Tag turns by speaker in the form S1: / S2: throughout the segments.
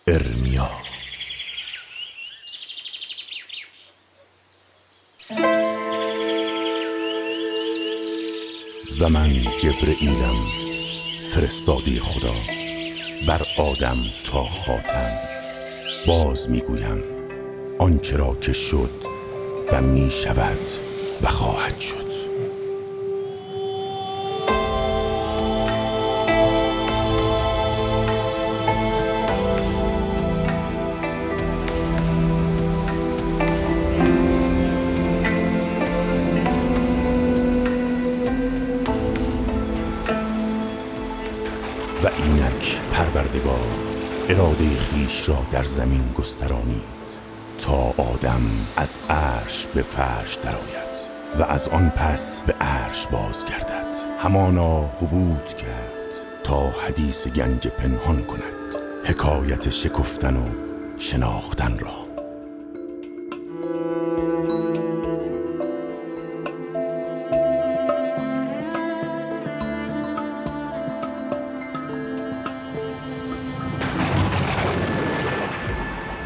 S1: ارمیا. و من جبرئیلم فرستاده خدا بر آدم تا خاتم. باز میگویم آنچه را که شد و می شود و خواهد شد. و اینک پروردگار اراده خویش را در زمین گسترانید تا آدم از عرش به فرش درآید و از آن پس به عرش باز گردد. همانا هبوط کرد تا حدیث گنج پنهان کند، حکایت شکفتن و شناختن را.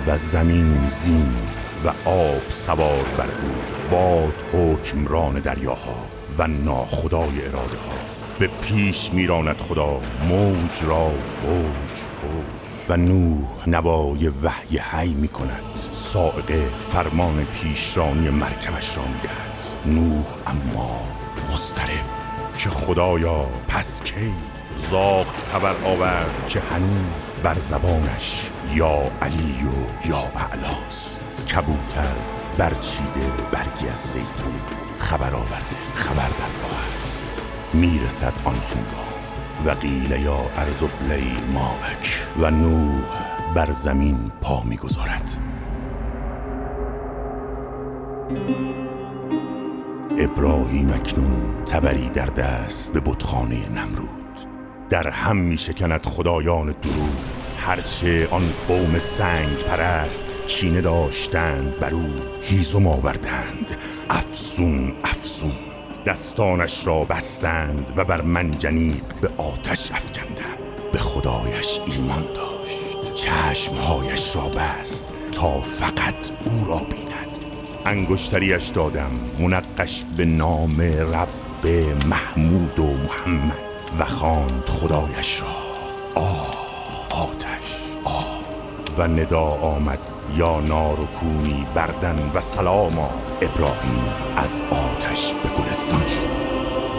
S1: و زمین زین و آب سوار بر او، باد حکمران دریاها و ناخدای اراده ها. به پیش میراند خدا موج را فوج فوج. و نوح نوای وحی حی می کند، صاعقه فرمان پیشرانی مرکبش را می دهد. نوح اما مضطرب که خدایا پس کی؟ زاغ خبر آورد که هنوز بر زبانش یا علی و یا اعلاست. کبوتر برچیده برگی از زیتون، خبر آورده خبر در راه است. میرسد آن هنگام و قیل یا ارض ابلعی ماءک. و نوح بر زمین پا میگذارد. ابراهیم اکنون تبری در دست به بتخانه نمرود. در هم می شکند خدایان درود. هرچه آن قوم سنگ پرست کینه داشتند بر او، هیزم آوردند افسون افسون. دستانش را بستند و بر منجنیق به آتش افکندند. به خدایش ایمان داشت، چشمهایش را بست تا فقط او را بیند. انگشتریش دادم منقش به نام رب محمود و محمد و خواند خدایش را آتش و ندا آمد یا نار و کونی بردن و سلاما. ابراهیم از آتش به گلستان شد.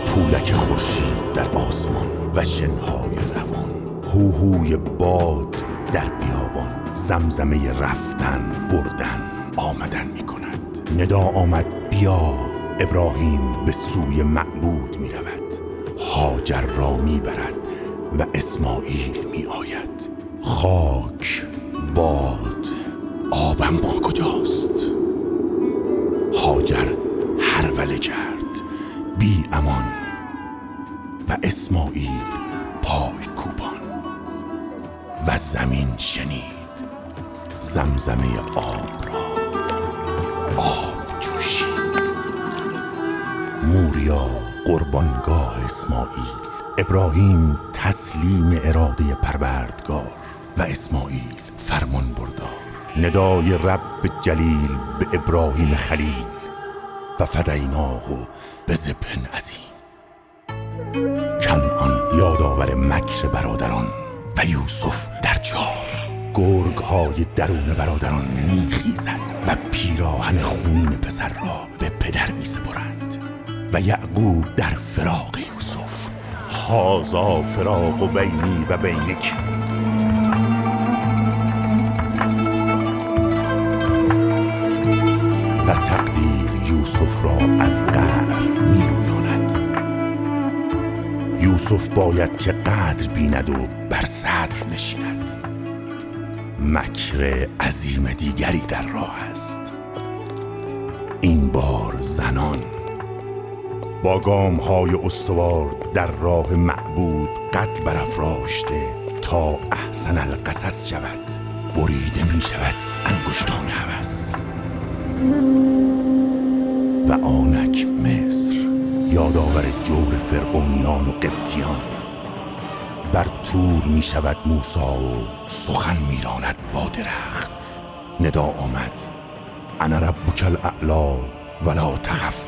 S1: پولک خورشید در آسمان و شنهای روان، هوهوی باد در بیابان، زمزمه رفتن بردن آمدن می کند. ندا آمد بیا. ابراهیم به سوی معبود می رود، هاجر را می برد و اسماعیل می آید. خاک، باد، آبم با کجاست؟ هاجر هروله کرد بی امان و اسماعیل پای کوبان. و زمین شنید زمزمه آب را، آب جوشید. موریا قربانگاه اسماعیل. ابراهیم تسلیم اراده پروردگار و اسماعیل فرمان بردار. ندای رب جلیل به ابراهیم خلیل و فدیناه بذبح عظیم. کنعان یادآور مکر برادران و یوسف در چاه. گرگ های درون برادران میخیزد و پیراهن خونین پسر را به پدر میسپرند. و یعقوب در فراق یوسف. هذا فراق بینی و بینک. و تقدیر یوسف را از قعر میرویاند. یوسف باید که قدر بیند و بر صدر نشیند. مکر عظیم دیگری در راه است، این بار زنان. با گام‌های استوار در راه معبود قد برافراشته تا احسن القصص شود. بریده می شود انگشتان هوس. و آنک مصر یادآور جور فرعونیان و قبطیان. بر تور می شود موسی و سخن می راند با درخت. ندا آمد انا ربک الاعلی ولا تخف.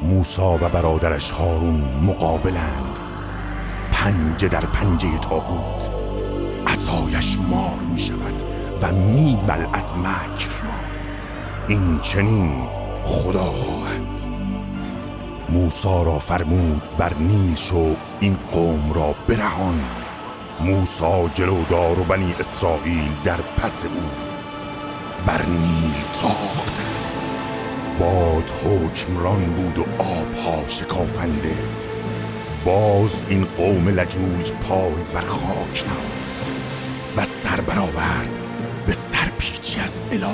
S1: موسی و برادرش هارون مقابلند، پنجه در پنجه طاغوت. عصایش مار می شود و می بلعد مکر را. این چنین خدا خواهد. موسی را فرمود بر نیل شو، این قوم را برهان. موسی جلودار و بنی اسرائیل در پس او بر نیل تاختند. باد حکمران بود و آبها شکافنده. باز این قوم لجوج پای بر خاک نهاد و سر برآورد به سرپیچی از اله.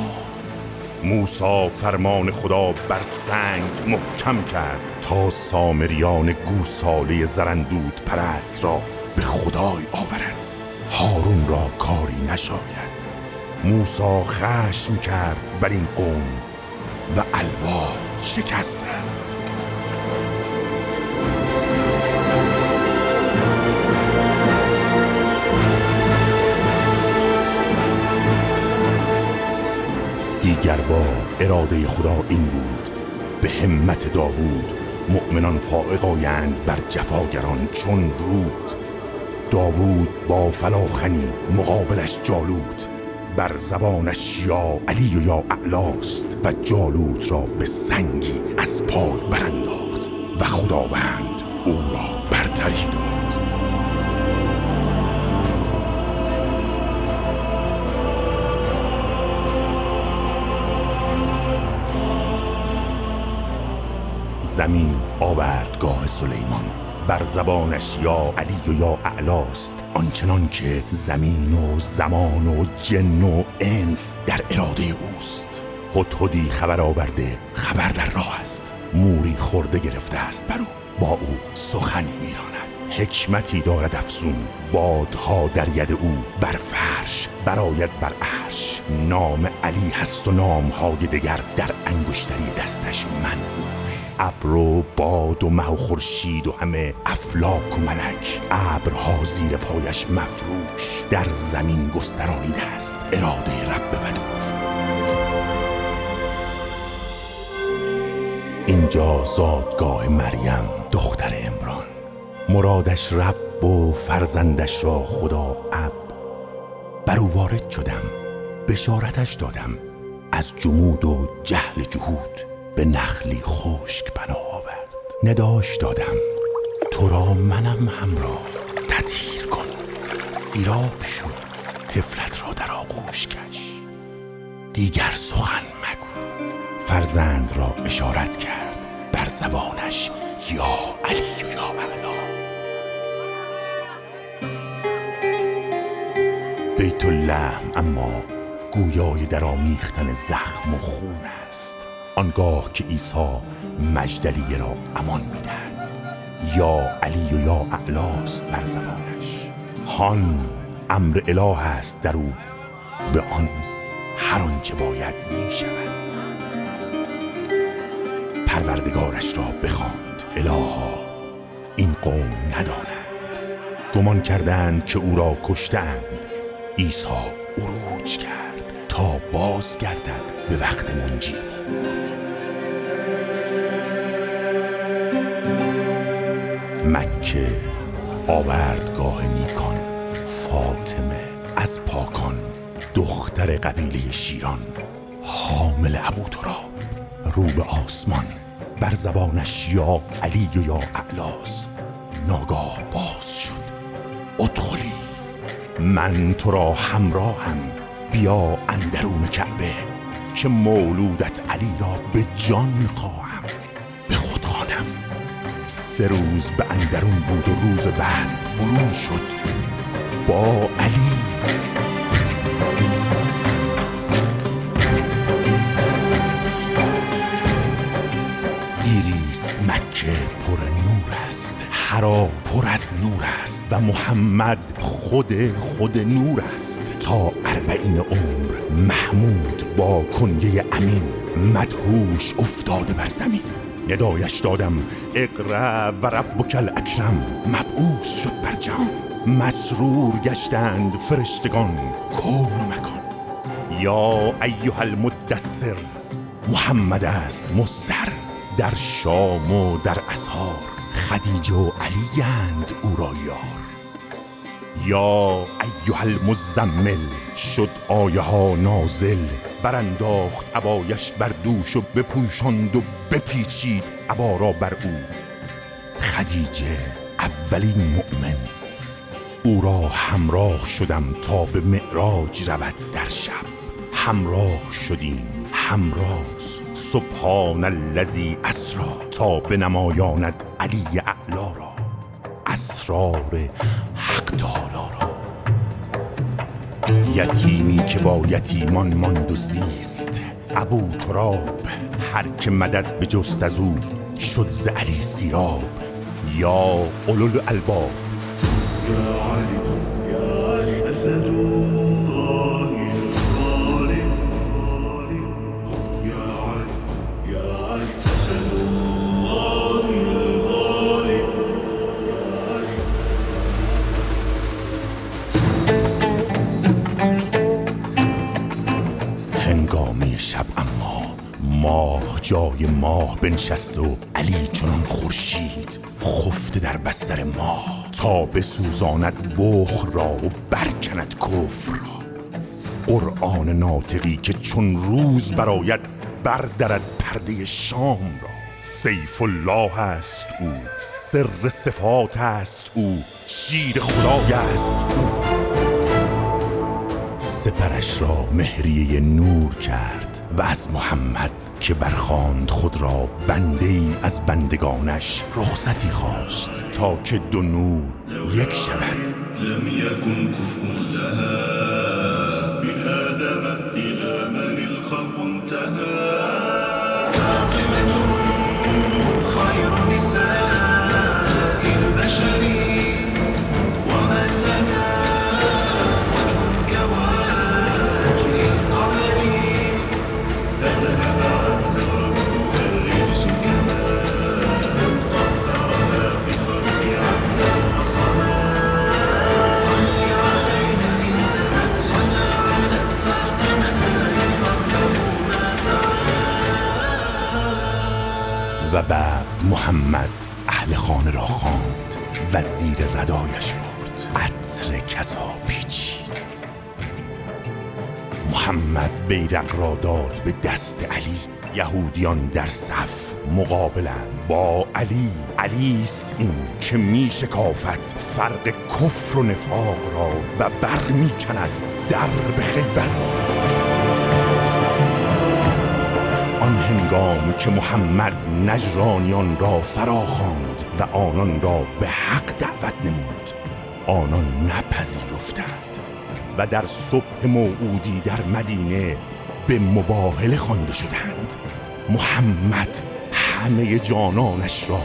S1: موسی فرمان خدا بر سنگ محکم کرد تا سامریان گوساله زرندود پرست را به خدای آورد. هارون را کاری نشاید. موسی خشم کرد بر این قوم و الواح شکستند. دیگر بار اراده خدا این بود به همت داوود مؤمنان فائق آیند بر جفاگران چون رود. داوود با فلاخنی مقابلش جالوت، بر زبانش یا علی و یا اعلاست و جالوت را به سنگی از پای برانداخت و خداوند او را برتری داد. زمین آوردگاه سلیمان، بر زبانش یا علی و یا اعلاست، آنچنان که زمین و زمان و جن و انس در اراده اوست. هدهدی خبر آورده، خبر در راه است. موری خورده گرفته است بر او، با او سخنی میراند. حکمتی دارد افزون، بادها در ید او بر فرش براید بر عرش. نام علی هست و نامهای دگر در انگشتری دستش منقوش. ابر و باد و مه و خورشید و همه افلاک و ملک، ابرها زیر پایش مفروش. در زمین گسترانیده است اراده رب ودود. اینجا زادگاه مریم دختر عمران، مرادش رب و فرزندش را خدا اب. بر او وارد شدم، بشارتش دادم، از جمود و جهل جهود به نخلی خشک پناه آورد. نداش دادم تو را منم همراه، تطهیر کن، سیراب شو، طفلت را در آغوش کش، دیگر سخن مگو. فرزند را اشارت کرد، بر زبانش یا علی و یا اعلا. بیت اللحم اما گویای در آمیختن زخم و خون است. آنگاه که عیسی مجدلیه را امان می‌دهد، یا علی و یا اعلاست بر زبانش. هان امر اله است در او، به آن هر آنچه باید می‌شود. پروردگارش را بخواند، الها این قوم ندانند. گمان کردند که او را کشتند. عیسی عروج کرد تا باز گردد به وقت منجی بود. مکه آوردگاه نیکان، فاطمه از پاکان، دختر قبیله شیران، حامل ابوتراب، رو به آسمان، بر زبانش یا علی و یا اعلاس. ناگاه باز شد، ادخلی، من تو را همراهم، بیا اندرون کعبه که مولودت علی را به جان خواهم. به خود خوانم 3 روز به اندرون بود و روز بعد برون شد با علی. دیریست مکه پر نور است، حرا پر از نور است و محمد خود نور است. تا 40 عمر محمود با کنیه امین، مدهوش افتاده بر زمین. ندایش دادم اقرأ و ربک الاکرم، مبعوث شد بر جهان. مسرور گشتند فرشتگان کون و مکان. یا ایها المدثر، محمد است مضطر، در شام و در اسحار خدیجه و علی‌اند او را یار. یا ایها المزمل، شد آیه ها نازل، برانداخت عبایش بر دوش و بپوشاند و بپیچید عبا را بر او. خدیجه اولین مؤمن، او را همراه شدم تا به معراج رود در شب. همراه شدیم همراز، سبحان الذی اسری، تا به نمایاند علی اعلا را، اسرار حق تعالی را. یتیمی که با یتیمان ماند و زیست، ابو تراب هر که مدد به جست از او شد ز علی سیراب. یا اولو الالباب،
S2: یا علی یا علی اسد الله الغالب، یا علی یا علی اسد الله الغالب، یا علی.
S1: هنگامی شب اما ماه جای ماه بنشست و علی چنان خورشید خفته در بستر ماه، تا بسوزاند بخل را و برکند کفر را. قرآن ناطقی که چون روز براید بردرد پرده شام را. سیف الله است او، سر صفات است او، شیر خدای است او. سپرش را مهریه نور کرد و از محمد که برخواند خود را بنده ای از بندگانش رخصتی خواست، تا که دو نور یک شود.
S2: لم یکن کفر لها بآدم الى من الخلق انتهى. فاطمة خیر نساء البشر ومن لها وجه كوجه القمر. فذهب عنها ربها الرجس كما طهرها في الخلق عبدا وصما. صل عليها إنما صلى على فاطمة يفرح ما فعل.
S1: و بعد محمد اهل خانه را خواند و زیر ردایش برد، عطر کسا پیچید. محمد بیرق را داد به دست علی. یهودیان در صف مقابلند با علی. علی است این که می شکافت فرق کفر و نفاق را و بر می کند درب خیبر. آن هنگام که محمد نجرانیان را فرا خواند و آنان را به حق دعوت نمود، آنان نپذیرفتند و در صبح موعودی در مدینه به مباهله خوانده شدند. محمد همه جانانش را،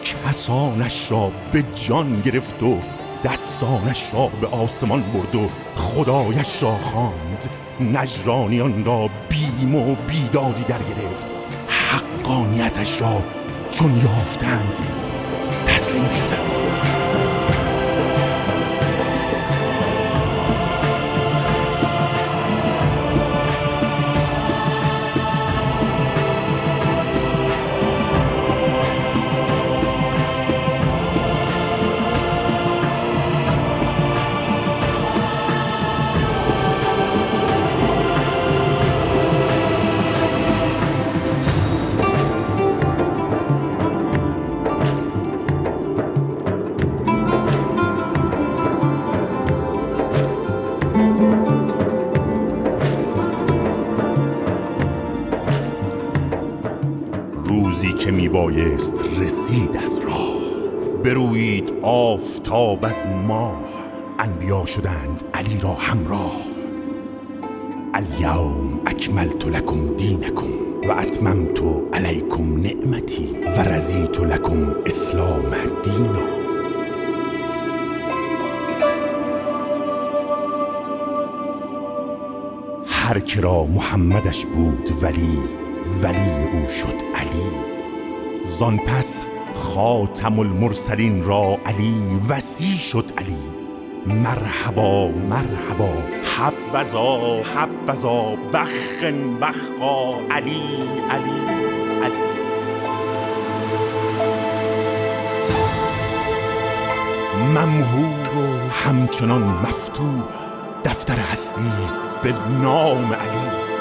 S1: کسانش را به جان گرفت و دستانش را به آسمان برد و خدایش را خواند. نجرانیان را بیم و بیدادی در گرفت. حقانیتش را چون یافتند تسلیم شدند. روزی که می بایست رسید از راه، برویید آفتاب از ماه. انبیا شدند علی را همراه. الیوم اکملت لکم دینکم و اتممت علیکم نعمتی و رضیت لکم اسلام دینا. هر که را محمدش بود ولی او شد علی. زان پس خاتم المرسلین را علی وصی شد علی. مرحبا مرحبا حبذا حبذا بخن بخقا علی علی علی. ممهور و همچنان مفتوح دفتر هستی به نام علی.